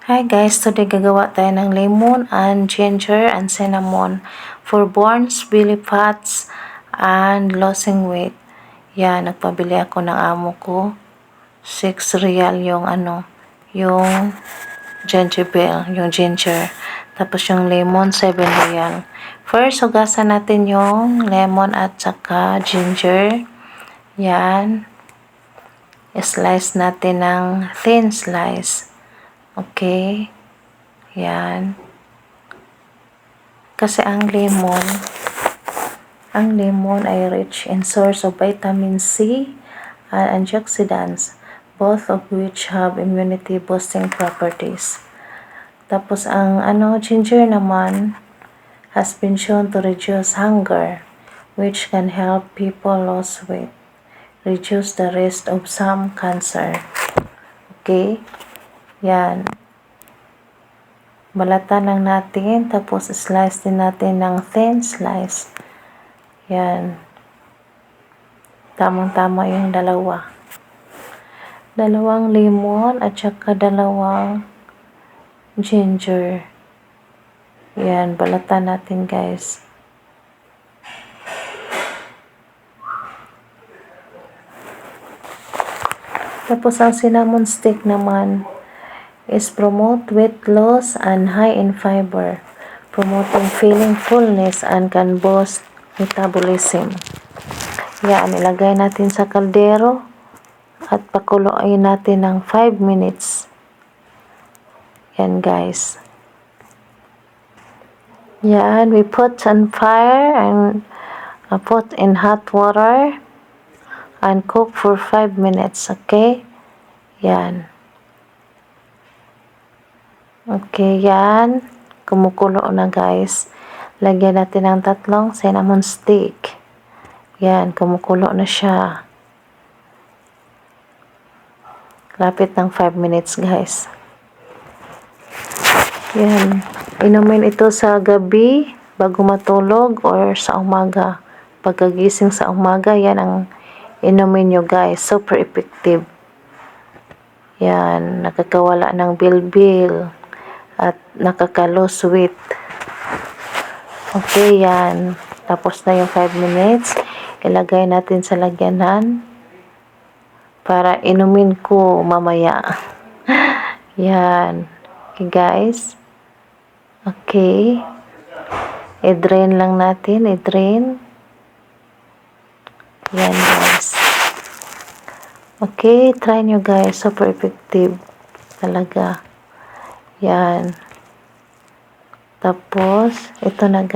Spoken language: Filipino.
Hi guys, today gagawa tayo ng lemon and ginger and cinnamon for burns, belly fats, and losing weight. Yan, nagpabili ako ng amo ko. 6 real yung yung gingerbread, yung ginger. Tapos yung lemon, 7 real. First, hugasan natin yung lemon at saka ginger. Yan. Slice natin ng thin slice. Okay. Yan. Kasi ang lemon ay rich in source of vitamin C and antioxidants, both of which have immunity boosting properties. Tapos ang ginger naman has been shown to reduce hunger, which can help people lose weight, reduce the risk of some cancer. Okay? Yan. Balatan lang natin, tapos slice din natin ng thin slice. Yan. Tamang-tama yung dalawa. Dalawang lemon at saka dalawang ginger. Yan, balatan natin guys. Tapos ang cinnamon stick naman is promote weight loss and high in fiber, promoting feeling fullness and can boost metabolism. Yan, ilagay natin sa kaldero at pakuluin natin ng 5 minutes. Yan guys. Yan, we put on fire and put in hot water and cook for 5 minutes, okay? Yan. Okay, yan. Kumukulo na guys. Lagyan natin ng 3 cinnamon stick. Yan, kumukulo na siya. Lapit ng 5 minutes guys. Yan. Inumin ito sa gabi bago matulog or sa umaga. Pagkagising sa umaga, yan ang inumin nyo guys. Super effective. Yan, nakakawala ng bilbil at nakaka-lose weight. Okay, yan. Tapos na yung 5 minutes. Ilagay natin sa lagyanan para inumin ko mamaya. Yan. Okay, guys. Okay. I-drain lang natin. I-drain. Yan, guys. Okay, try nyo guys. Super effective. Talaga. Yan. Tapos, ito na guys.